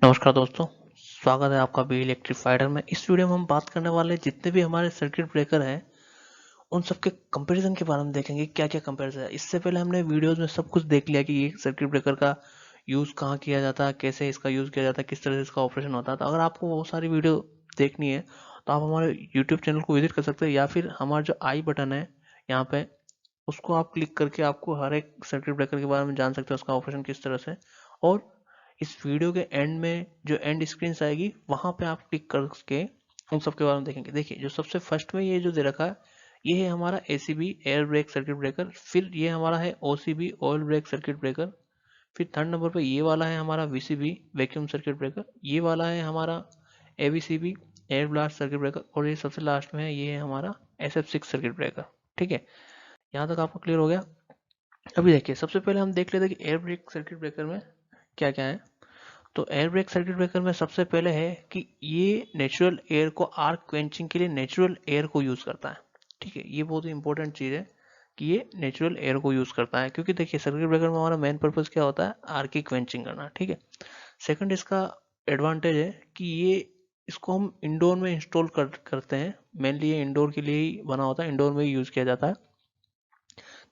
नमस्कार दोस्तों, स्वागत है आपका बी इलेक्ट्रीफाइडर में। इस वीडियो में हम बात करने वाले जितने भी हमारे सर्किट ब्रेकर हैं उन सबके कंपैरिजन के बारे में देखेंगे क्या क्या कंपैरिजन है। इससे पहले हमने वीडियोस में सब कुछ देख लिया कि ये सर्किट ब्रेकर का यूज़ कहाँ किया जाता है, कैसे इसका यूज़ किया जाता है, किस तरह से इसका ऑपरेशन होता है। तो अगर आपको वो सारी वीडियो देखनी है तो आप हमारे यूट्यूब चैनल को विजिट कर सकते हैं, या फिर हमारा जो आई बटन है यहाँ पे उसको आप क्लिक करके आपको हर एक सर्किट ब्रेकर के बारे में जान सकते हो, उसका ऑपरेशन किस तरह से। और इस वीडियो के एंड में जो एंड स्क्रीन आएगी वहां पे आप क्लिक करके उन सब के बारे में देखेंगे। देखिए, जो सबसे फर्स्ट में ये जो दे रखा है ये है हमारा ACB air brake circuit breaker, फिर ये हमारा है OCB oil break circuit breaker, फिर थर्ड नंबर पे ये वाला है हमारा वीसीबी वैक्यूम सर्किट ब्रेकर, ये वाला है हमारा एवीसीबी एयर ब्लास्ट सर्किट ब्रेकर, और ये सबसे लास्ट में है ये है हमारा SF6 सर्किट ब्रेकर। ठीक है, यहाँ तक आपको क्लियर हो गया। अभी देखिए, सबसे पहले हम देख लेते हैं कि एयर ब्रेक सर्किट ब्रेकर में क्या क्या है। तो एयर ब्रेक सर्किट ब्रेकर में सबसे पहले है कि ये नेचुरल एयर को आर्क क्वेंचिंग के लिए नेचुरल एयर को यूज करता है। ठीक है, ये बहुत ही इंपॉर्टेंट चीज है कि ये नेचुरल एयर को यूज करता है, क्योंकि देखिए सर्किट ब्रेकर में हमारा मेन पर्पज क्या होता है, आर्क की क्वेंचिंग करना। ठीक है, सेकंड इसका एडवांटेज है कि ये इसको हम इंडोर में इंस्टॉल करते हैं। मेनली ये इंडोर के लिए ही बना होता है, इंडोर में ही यूज किया जाता है।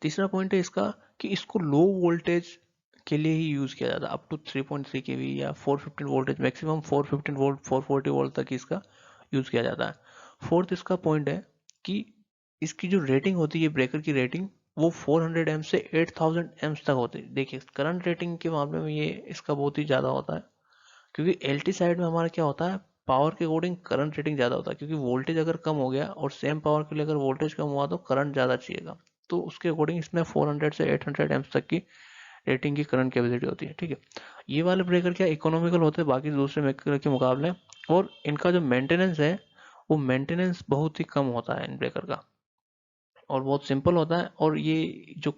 तीसरा पॉइंट है इसका कि इसको लो वोल्टेज के लिए ही यूज किया जाता है, अप टू 3.3 kV या 415 वोल्टेज, मैक्सिमम 415 वोल्ट 440 वोल्ट तक इसका यूज किया जाता है। फोर्थ इसका पॉइंट है कि इसकी जो रेटिंग होती है ब्रेकर की रेटिंग, वो 400 एम्प से 8000 एम्प तक होती है। देखिए, करंट रेटिंग के मामले में ये इसका बहुत ही ज़्यादा होता है, क्योंकि LT साइड में हमारा क्या होता है, पावर के अकॉर्डिंग करंट रेटिंग ज़्यादा होता है, क्योंकि वोल्टेज अगर कम हो गया और सेम पावर के लिए अगर वोल्टेज कम हुआ तो करंट ज़्यादा चाहिएगा। तो उसके अकॉर्डिंग इसमें 400 से 800 एम्प तक की रेटिंग की करंट कैपेसिटी होती है। ठीक है, ये वाले ब्रेकर क्या इकोनॉमिकल होते हैं बाकी दूसरे ब्रेकर के मुकाबले, और इनका जो मेंटेनेंस है वो मेंटेनेंस बहुत ही कम होता है इन ब्रेकर का, और बहुत सिंपल होता है, और ये जो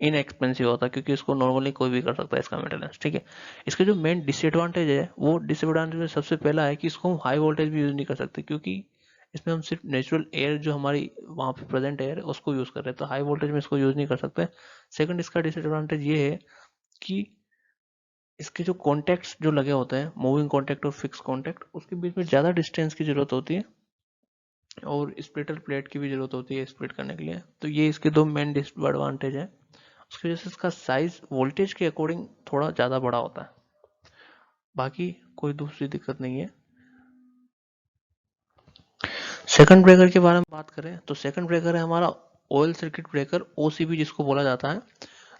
इनएक्सपेंसिव होता है, क्योंकि इसको नॉर्मली कोई भी कर सकता है इसका मेंटेनेंस। ठीक है, इसके जो मेन डिसएडवांटेज है वो डिसएडवांटेज में सबसे पहला है कि इसको हम हाई वोल्टेज भी यूज नहीं कर सकते, क्योंकि इसमें हम सिर्फ नेचुरल एयर जो हमारी वहाँ पे प्रेजेंट एयर है उसको यूज कर रहे हैं, तो हाई वोल्टेज में इसको यूज नहीं कर सकते। सेकंड इसका डिसएडवांटेज ये है कि इसके जो कॉन्टेक्ट्स जो लगे होते हैं, मूविंग कॉन्टेक्ट और फिक्स कॉन्टेक्ट, उसके बीच में ज़्यादा डिस्टेंस की जरूरत होती है, और स्प्लिटर प्लेट की भी जरूरत होती है स्प्लिट करने के लिए। तो ये इसके दो मेन डिसएडवांटेज है। उसकी वजह से इसका साइज वोल्टेज के अकॉर्डिंग थोड़ा ज़्यादा बड़ा होता है, बाकी कोई दूसरी दिक्कत नहीं है। सेकंड ब्रेकर के बारे में बात करें तो सेकंड ब्रेकर है हमारा ऑयल सर्किट ब्रेकर, OCB जिसको बोला जाता है।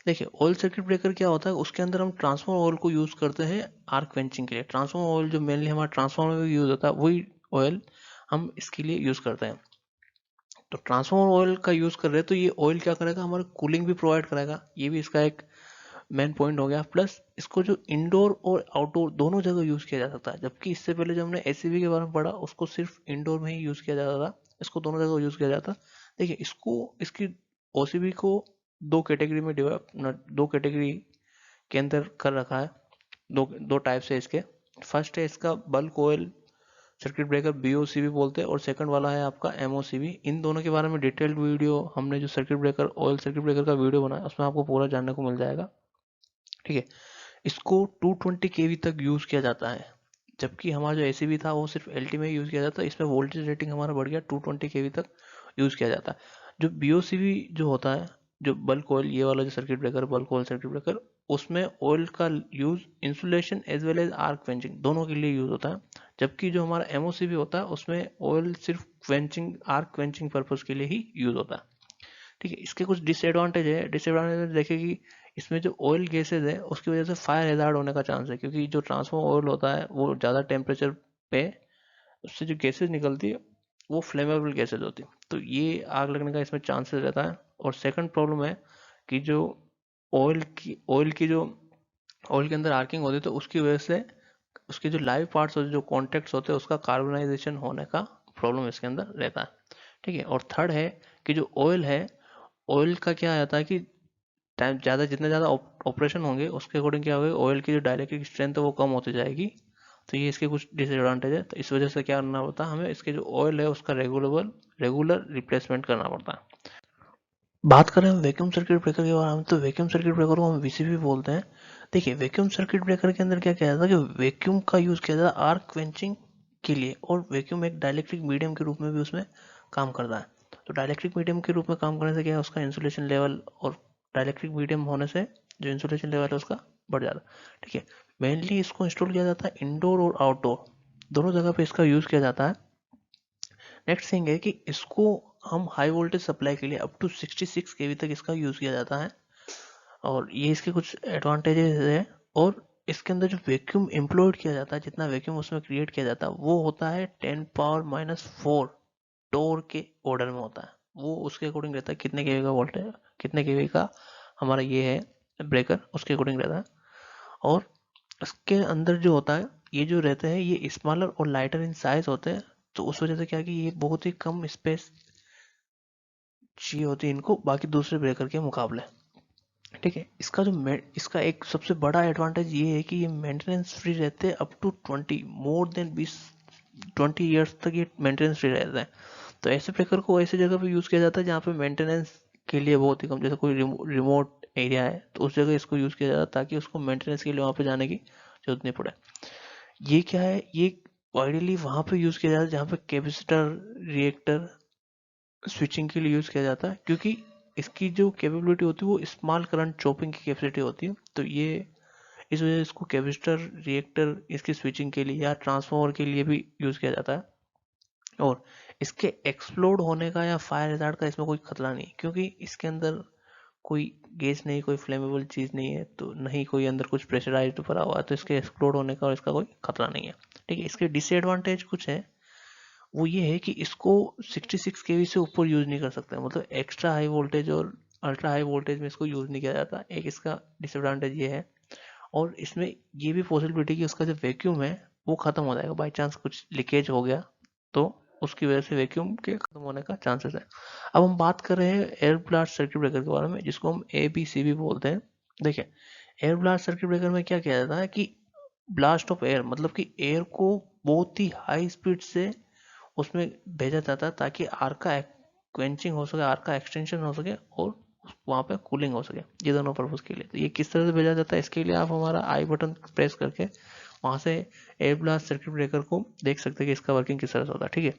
देखिए, ऑयल सर्किट ब्रेकर क्या होता है, उसके अंदर हम ट्रांसफॉर्मर ऑयल को यूज करते हैं आर्क क्वेंचिंग के लिए। ट्रांसफॉर्मर ऑयल जो मेनली हमारा ट्रांसफॉर्मर में यूज होता है वही ऑयल हम इसके लिए यूज करते हैं। तो ट्रांसफॉर्मर ऑयल का यूज कर रहे हैं तो ये ऑयल क्या करेगा, हमारा कूलिंग भी प्रोवाइड करेगा, ये भी इसका एक मेन पॉइंट हो गया। प्लस इसको जो इंडोर और आउटडोर दोनों जगह यूज किया जा सकता है, जबकि इससे पहले जो हमने एसीबी के बारे में पढ़ा उसको सिर्फ इंडोर में ही यूज किया जाता था, इसको दोनों जगह यूज किया जाता। देखिए, इसको इसकी ओसीबी को दो कैटेगरी में डिवाइड, दो कैटेगरी के अंदर कर रखा है। दो दो टाइप से इसके। फर्स्ट है इसका bulk oil circuit breaker, BOCB बोलते हैं, और सेकंड वाला है आपका MOCB। इन दोनों के बारे में डिटेल्ड वीडियो हमने जो circuit breaker oil circuit breaker का वीडियो बनाया उसमें आपको पूरा जानने को मिल जाएगा। ठीक है, इसको 220 kV तक यूज किया जाता है, जबकि हमारा जो एसीबी था वो सिर्फ LT में यूज किया जाता है। इसमें वोल्टेज रेटिंग हमारा बढ़ गया, 220 kV तक यूज किया जाता है। जो BOCB जो होता है, जो बल्क ऑयल, ये वाला जो circuit breaker bulk oil circuit breaker, उसमें ऑयल का use insulation as well as arc quenching दोनों के लिए यूज होता है। जबकि जो हमारा MOCB होता है उसमें ऑयल सिर्फ क्वेंचिंग आर्क क्वेंचिंग पर्पज के लिए ही यूज होता है। ठीक है, इसके कुछ डिसएडवांटेज है। डिसएडवांटेज देखें कि इसमें जो ऑयल गैसेज है उसकी वजह से फायर हैजार्ड होने का चांस है, क्योंकि जो ट्रांसफॉर्मर ऑयल होता है वो ज़्यादा टेम्परेचर पे उससे जो गैसेज निकलती है वो फ्लेमेबल गैसेज होती है, तो ये आग लगने का इसमें चांसेस रहता है। और सेकंड प्रॉब्लम है कि जो ऑयल की जो ऑयल के अंदर आर्किंग होती है तो उसकी वजह से उसके जो लाइव पार्ट्स होते हैं, जो कॉन्टेक्ट्स होते हैं, उसका कार्बनाइजेशन होने का प्रॉब्लम इसके अंदर रहता है। ठीक है, और थर्ड है कि जो ऑयल है, ऑयल का क्या आता है कि टाइम ज़्यादा, जितने ज़्यादा ऑपरेशन होंगे उसके अकॉर्डिंग क्या होगा, ऑयल की जो डायरेक्ट स्ट्रेंथ है वो कम होती जाएगी। तो ये इसके कुछ डिसएडवांटेज है। तो इस वजह से क्या करना पड़ता है हमें, इसके जो ऑयल है उसका रेगुलर रिप्लेसमेंट करना पड़ता है। बात करें हम वैक्यूम सर्किट ब्रेकर के बारे में, तो वैक्यूम सर्किट ब्रेकर को हम वीसीबी बोलते हैं। देखिए, वैक्यूम सर्किट ब्रेकर के अंदर क्या किया जाता है कि वैक्यूम का यूज किया जाता है आर्क क्वेंचिंग के लिए, और वैक्यूम एक डाइलेक्ट्रिक मीडियम के रूप में भी उसमें काम करता है। तो डाइलेक्ट्रिक मीडियम के रूप में काम करने से क्या है, उसका इंसुलेशन लेवल और डाइलेक्ट्रिक मीडियम होने से जो इंसुलेशन लेवल है उसका बढ़ जाता है। ठीक है, मेनली इसको इंस्टॉल किया जाता है इंडोर और आउटडोर दोनों जगह पे इसका यूज किया जाता है। नेक्स्ट थिंग है कि इसको हम हाई वोल्टेज सप्लाई के लिए अप टू 66 केवी तक इसका यूज किया जाता है, और ये इसके कुछ एडवांटेजेस है। और इसके अंदर जो वैक्यूम एम्प्लॉयड किया जाता है, जितना वैक्यूम उसमें क्रिएट किया जाता है, वो होता है 10⁻⁴ टोर के ऑर्डर में होता है। वो उसके अकॉर्डिंग रहता है कितने केवी का वोल्टेज, कितने केवी का हमारा ये है ब्रेकर, उसके अकॉर्डिंग रहता है। और इसके अंदर जो होता है, ये जो रहते हैं ये स्मॉलर और लाइटर इन साइज होते हैं। तो उस वजह से क्या है कि ये बहुत ही कम स्पेस चाहिए होती है इनको बाकी दूसरे ब्रेकर के मुकाबले। ठीक है, इसका एक सबसे बड़ा एडवांटेज ये है कि ये मेंटेनेंस फ्री रहते हैं up to 20 more than 20 years तक ये मेंटेनेंस फ्री रहता है। तो ऐसे ब्रेकर को ऐसी जगह पे यूज किया जाता है जहाँ पे मेंटेनेंस के लिए बहुत ही कम, जैसे कोई रिमोट एरिया है तो उस जगह इसको यूज किया जाता है ताकि उसको मेंटेनेंस के लिए वहाँ पे जाने की जरूरत नहीं पड़े। ये क्या है, ये आइडियली वहाँ पे यूज किया जाता है जहाँ पे कैपेसिटर रिएक्टर स्विचिंग के लिए यूज किया जाता है, क्योंकि इसकी जो कैपेबिलिटी होती है वो स्मॉल करंट चॉपिंग की कैपेसिटी होती है। तो ये इस वजह से इसको कैपेसिटर रिएक्टर इसकी स्विचिंग के लिए या ट्रांसफार्मर के लिए भी यूज किया जाता है। और इसके एक्सप्लोड होने का या फायर हैजार्ड का इसमें कोई खतरा नहीं, क्योंकि इसके अंदर कोई गैस नहीं, कोई फ्लेमेबल चीज नहीं है, तो नहीं कोई अंदर कुछ प्रेशराइज्ड भरा हुआ है, तो इसके एक्सप्लोड होने का और इसका कोई खतरा नहीं है। ठीक है, इसके डिसएडवांटेज कुछ है, वो ये है कि इसको 66 केवी से ऊपर यूज नहीं कर सकते, मतलब एक्स्ट्रा हाई वोल्टेज और अल्ट्रा हाई वोल्टेज में इसको यूज नहीं किया जाता, एक इसका डिसएडवांटेज ये है। और इसमें ये भी पॉसिबिलिटी कि उसका जो वैक्यूम है वो खत्म हो जाएगा, बाई चांस कुछ लीकेज हो गया तो उसकी वजह से वैक्यूम के खत्म होने का चांसेस है। अब हम बात कर रहे हैं एयर ब्लास्ट सर्किट ब्रेकर के बारे में, जिसको हम ABCB बोलते हैं। देखिए, एयर ब्लास्ट सर्किट ब्रेकर में क्या किया जाता है कि ब्लास्ट ऑफ एयर, मतलब कि एयर को बहुत ही हाई स्पीड से उसमें भेजा जाता है ताकि आर का क्वेंचिंग हो सके, आर का एक्सटेंशन हो सके और वहाँ पे कूलिंग हो सके, ये दोनों पर्पज के लिए। तो ये किस तरह से भेजा जाता है, इसके लिए आप हमारा आई बटन प्रेस करके वहाँ से एयर ब्लास्ट सर्किट ब्रेकर को देख सकते हैं कि इसका वर्किंग किस तरह से होता है। ठीक है,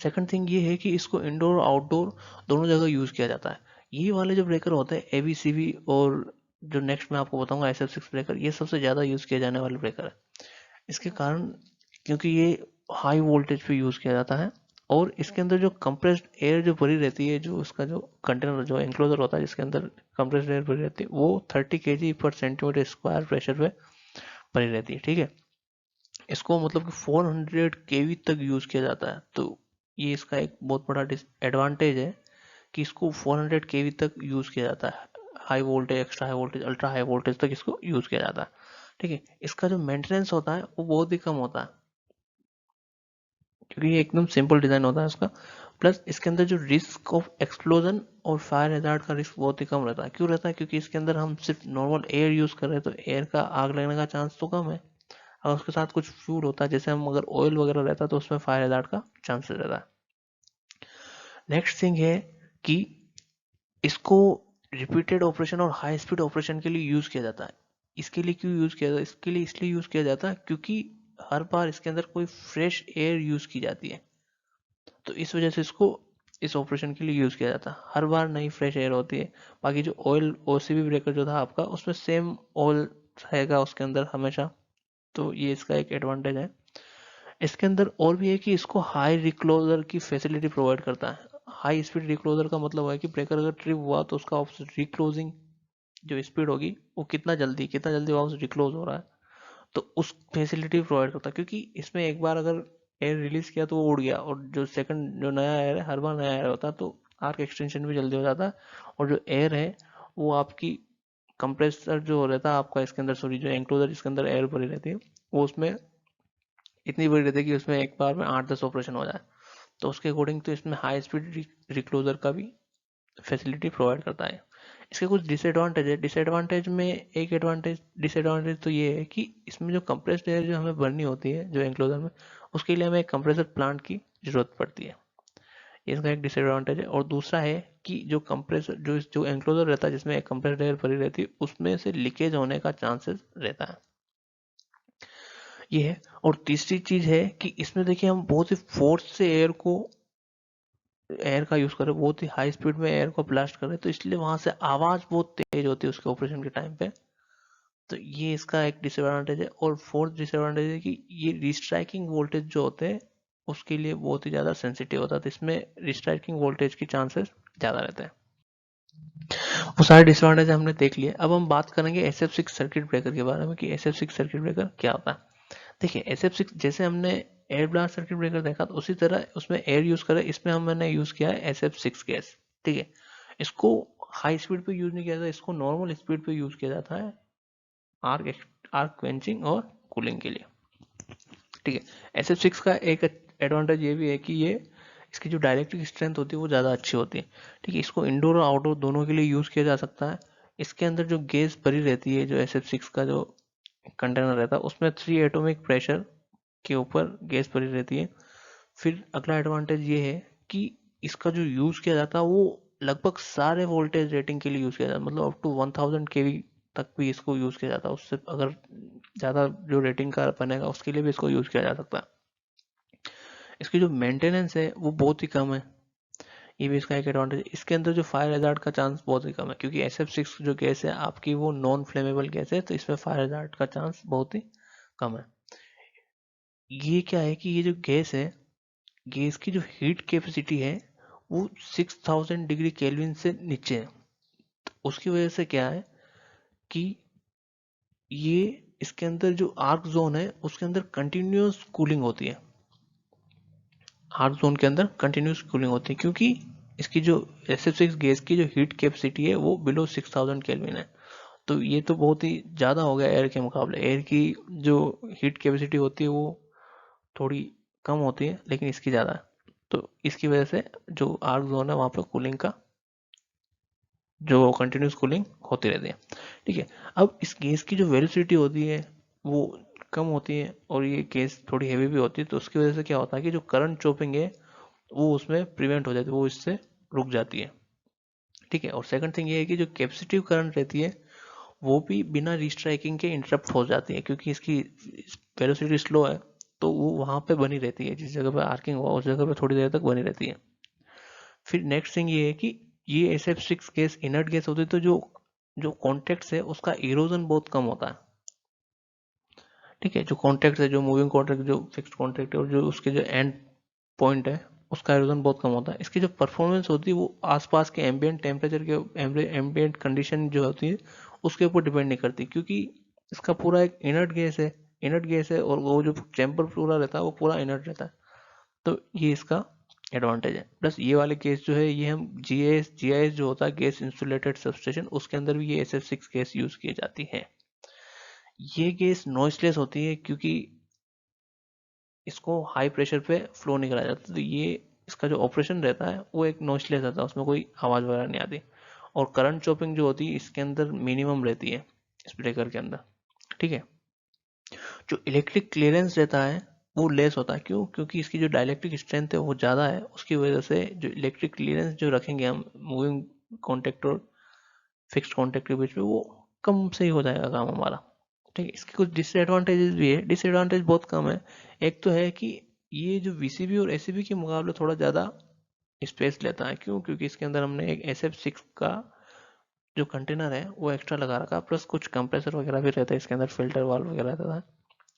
सेकंड थिंग ये है कि इसको इंडोर और आउटडोर दोनों जगह यूज किया जाता है। ये वाले जो ब्रेकर होते हैं ABCB, और जो नेक्स्ट मैं आपको बताऊंगा SF6 ब्रेकर, ये सबसे ज्यादा यूज किए जाने वाले ब्रेकर है। इसके कारण, क्योंकि ये हाई वोल्टेज पे यूज किया जाता है, और इसके अंदर जो कंप्रेस्ड एयर जो भरी रहती है, जो उसका जो कंटेनर जो एंक्लोजर होता है जिसके अंदर कंप्रेस्ड एयर भरी रहती है, वो 30 kg पर सेंटीमीटर स्क्वायर प्रेशर पे भरी रहती है। ठीक है, इसको मतलब कि 400 केवी तक यूज किया जाता है। तो ये इसका एक बहुत बड़ा एडवांटेज है कि इसको 400 केवी तक यूज किया जाता है, high voltage, extra high voltage, ultra high voltage तक इसको यूज किया जाता है। ठीक है, इसका जो मेंटेनेंस होता है वो बहुत ही कम होता है, क्योंकि ये एकदम सिंपल डिजाइन होता है उसका। प्लस इसके अंदर जो रिस्क ऑफ एक्सप्लोजन और फायर हैजार्ड का रिस्क बहुत ही कम रहता है। क्यों रहता है, क्योंकि इसके अंदर हम सिर्फ नॉर्मल एयर यूज कर रहे हैं, तो एयर का आग लगने का चांस तो कम है। अगर उसके साथ कुछ फ्यूल होता है, जैसे हम अगर ऑयल वगैरह रहता है, तो उसमें फायर हैजार्ड का चांसेस रहता है। नेक्स्ट थिंग है कि इसको रिपीटेड ऑपरेशन और हाई स्पीड ऑपरेशन के लिए यूज किया जाता है। इसके लिए क्यों यूज किया जाता है, इसके लिए इसलिए यूज किया जाता है क्योंकि हर बार इसके अंदर कोई फ्रेश एयर यूज की जाती है, तो इस वजह से इसको इस ऑपरेशन के लिए यूज किया जाता है। हर बार नई फ्रेश एयर होती है। बाकी जो ऑयल OCB ब्रेकर जो था आपका, उसमें सेम ऑयल रहेगा उसके अंदर हमेशा, तो ये इसका एक एडवांटेज है। इसके अंदर और भी है कि इसको हाई रिक्लोजर की फैसिलिटी प्रोवाइड करता है। हाई स्पीड रिक्लोजर का मतलब है कि ब्रेकर अगर ट्रिप हुआ तो उसका रिक्लोजिंग जो स्पीड होगी वो कितना जल्दी वापस रिक्लोज हो रहा है, तो उस फैसिलिटी प्रोवाइड करता है। क्योंकि इसमें एक बार अगर एयर रिलीज किया तो वो उड़ गया, और जो सेकंड जो नया एयर है, हर बार नया एयर होता है, तो आर्क एक्सटेंशन भी जल्दी हो जाता है। और जो एयर है वो आपकी कंप्रेसर जो रहता है आपका इसके अंदर, सॉरी, जो एंक्लोजर जिसके अंदर एयर भरी रहती है, वो उसमें इतनी बड़ी रहती है कि उसमें एक बार में 8-10 ऑपरेशन हो जाए। तो उसके अकॉर्डिंग तो इसमें हाई स्पीड रिक्लोजर का भी फैसिलिटी प्रोवाइड करता है। इसके कुछ डिसएडवांटेज है, डिसएडवांटेज में एक एडवांटेज डिसएडवांटेज तो ये है कि इसमें जो कंप्रेस्ड एयर जो हमें भरनी होती है जो एंक्लोजर में, उसके लिए हमें एक कंप्रेसर प्लांट की जरूरत पड़ती है। ये इसका एक डिसएडवांटेज है। और दूसरा है कि जो कंप्रेसर जो एंक्लोजर रहता है जिसमें एक कंप्रेसर एयर भरी रहती है उसमें से लीकेज होने का चांसेस रहता है, ये है। और तीसरी चीज है कि इसमें देखिए हम बहुत ही फोर्स से एयर का यूज कर रहे हैं, बहुत ही हाई स्पीड में एयर को ब्लास्ट कर रहे हैं, तो इसलिए वहां से आवाज बहुत तेज होती है उसके ऑपरेशन के टाइम पे। तो ये इसका एक डिसएडवांटेज है। और फोर्थ डिसएडवांटेज है कि ये रिस्ट्राइकिंग वोल्टेज जो होते हैं उसके लिए बहुत ही ज्यादा सेंसिटिव होता है, तो इसमें रिस्ट्राइकिंग वोल्टेज की चांसेस ज्यादा रहते हैं। वो सारे डिसएडवांटेज हमने देख लिए। अब हम बात करेंगे SF6 सर्किट ब्रेकर के बारे में कि SF6 सर्किट ब्रेकर क्या होता है। देखिए SF6 जैसे हमने एयर ब्लास्ट सर्किट ब्रेकर देखा तो उसी तरह उसमें एयर यूज करें, इसमें हमने यूज किया है SF6 गैस। ठीक है, इसको हाई स्पीड पे यूज नहीं किया जाता, इसको नॉर्मल स्पीड पे यूज किया जाता है आर्क आर्क क्वेंचिंग और कूलिंग के लिए। ठीक है, SF6 का एक एडवांटेज ये भी है कि ये इसकी जो डायरेक्ट्रिक स्ट्रेंथ होती है वो ज़्यादा अच्छी होती है। ठीक है, इसको इंडोर और आउटडोर दोनों के लिए यूज़ किया जा सकता है। इसके अंदर जो गैस भरी रहती है, जो SF6 का जो कंटेनर रहता है उसमें 3 एटॉमिक प्रेशर के ऊपर गैस भरी रहती है। फिर अगला एडवांटेज ये है कि इसका जो यूज़ किया जाता है वो लगभग सारे वोल्टेज रेटिंग के लिए यूज़ किया जाता है, मतलब अप टू 1000 kV तक भी इसको यूज़ किया जाता है। उससे अगर ज़्यादा जो रेटिंग का बनेगा उसके लिए भी इसको यूज़ किया जा सकता है। इसकी जो मेंटेनेंस है वो बहुत ही कम है, ये भी इसका एक एडवांटेज है। इसके अंदर जो फायर हैजार्ड का चांस बहुत ही कम है, क्योंकि SF6 जो गैस है आपकी वो नॉन फ्लेमेबल गैस है, तो इसमें फायर हैजार्ड का चांस बहुत ही कम है। ये क्या है कि ये जो गैस है, गैस की जो हीट कैपेसिटी है वो 6000 डिग्री केल्विन से नीचे है। तो उसकी वजह से क्या है कि ये इसके अंदर जो आर्क जोन है उसके अंदर कंटिन्यूस कूलिंग होती है, आर्क जोन के अंदर कंटिन्यूस कूलिंग होती है, क्योंकि इसकी जो SF6 गैस की जो हीट कैपेसिटी है वो बिलो 6000 केल्विन है। तो ये तो बहुत ही ज़्यादा हो गया एयर के मुकाबले। एयर की जो हीट कैपेसिटी होती है वो थोड़ी कम होती है, लेकिन इसकी ज़्यादा है। तो इसकी वजह से जो आर्क जोन है वहाँ पर कूलिंग का जो कंटिन्यूस कूलिंग होती रहती है। ठीक है, अब इस गैस की जो वेलोसिटी होती है वो कम होती है और ये गैस थोड़ी हैवी भी होती है, तो उसकी वजह से क्या होता है कि जो करंट चॉपिंग है वो उसमें प्रिवेंट हो जाती है, वो इससे रुक जाती है। ठीक है, और सेकंड थिंग ये है कि जो कैपेसिटिव करंट रहती है वो भी बिना रिस्ट्राइकिंग के इंटरप्ट हो जाती है, क्योंकि इसकी वेलोसिटी स्लो है तो वो वहां पे बनी रहती है, जिस जगह पे आर्किंग हुआ उस जगह पे थोड़ी देर तक बनी रहती है। फिर नेक्स्ट थिंग ये है कि ये SF6 गैस इनर्ट गैस होती है, तो जो जो कॉन्टेक्ट है उसका इरोजन बहुत कम होता है। ठीक है, जो कॉन्टेक्ट है, जो मूविंग कॉन्टेक्ट, जो फिक्स्ड कॉन्टेक्ट है और जो उसके जो एंड पॉइंट है उसका इरोजन बहुत कम होता है। इसकी जो परफॉर्मेंस होती है वो आसपास के एम्बियंट टेम्परेचर के एम्बियंट कंडीशन जो होती है उसके ऊपर डिपेंड नहीं करती, क्योंकि इसका पूरा एक इनर्ट गैस है और वो जो चैम्बर पूरा रहता है वो पूरा इनर्ट रहता है। तो ये इसका एडवांटेज है। प्लस ये वाले केस जो है ये हम GIS जो होता है गैस इंसुलेटेड सबस्टेशन, उसके अंदर भी ये SF6 गैस यूज की जाती है। ये गैस नॉइसलेस होती है क्योंकि इसको हाई प्रेशर पे फ्लो नहीं कराया जाता, तो ये इसका जो ऑपरेशन रहता है वो एक नॉइसलेस रहता है, उसमें कोई आवाज़ वगैरह नहीं आती। और करंट चॉपिंग जो होती है इसके अंदर मिनिमम रहती है इस ब्रेकर के अंदर। ठीक है, जो इलेक्ट्रिक क्लियरेंस रहता है वो लेस होता है। क्यों? क्योंकि इसकी जो डायलेक्ट्रिक स्ट्रेंथ है वो ज़्यादा है, उसकी वजह से जो इलेक्ट्रिक क्लियरेंस जो रखेंगे हम मूविंग कॉन्टेक्ट और फिक्स्ड कॉन्टेक्ट के बीच में वो कम से ही हो जाएगा काम हमारा। ठीक है, इसके कुछ डिसएडवांटेजेस भी है, डिसएडवांटेज बहुत कम है। एक तो है कि ये जो VCB और ACB के मुकाबले थोड़ा ज़्यादा स्पेस लेता है। क्यों? क्योंकि इसके अंदर हमने एक SF6 का जो कंटेनर है वो एक्स्ट्रा लगा रखा, प्लस कुछ कंप्रेसर वगैरह भी रहता है इसके अंदर, फिल्टर वाल्व वगैरह रहता है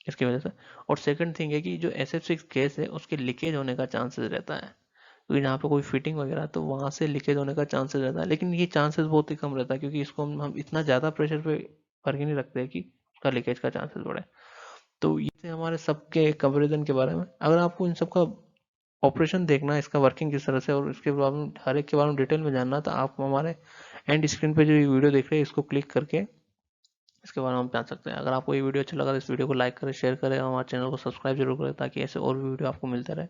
इसकी वजह से। और सेकंड थिंग है कि जो SF6 गैस है उसके लीकेज होने का चांसेस रहता है, क्योंकि जहाँ पे कोई फिटिंग वगैरह तो वहां से लीकेज होने का चांसेस रहता है, लेकिन ये चांसेस बहुत ही कम रहता है, क्योंकि इसको हम इतना ज़्यादा प्रेशर पे वर्क ही नहीं रखते हैं कि उसका लीकेज का चांसेस बढ़े। तो ये थे हमारे सबके कंपेरिजन के बारे में। अगर आपको इन सब का ऑपरेशन देखना है, इसका वर्किंग किस तरह से और इसके बारे में हर एक के बारे में डिटेल में जानना, तो आप हमारे एंड स्क्रीन पे जो ये वीडियो देख रहे हैं इसको क्लिक करके इसके बारे में हम जान सकते हैं। अगर आपको ये वीडियो अच्छा लगा तो इस वीडियो को लाइक करें, शेयर करें और हमारे चैनल को सब्सक्राइब जरूर करें, ताकि ऐसे और भी वीडियो आपको मिलते रहे।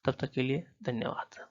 तब तक के लिए धन्यवाद।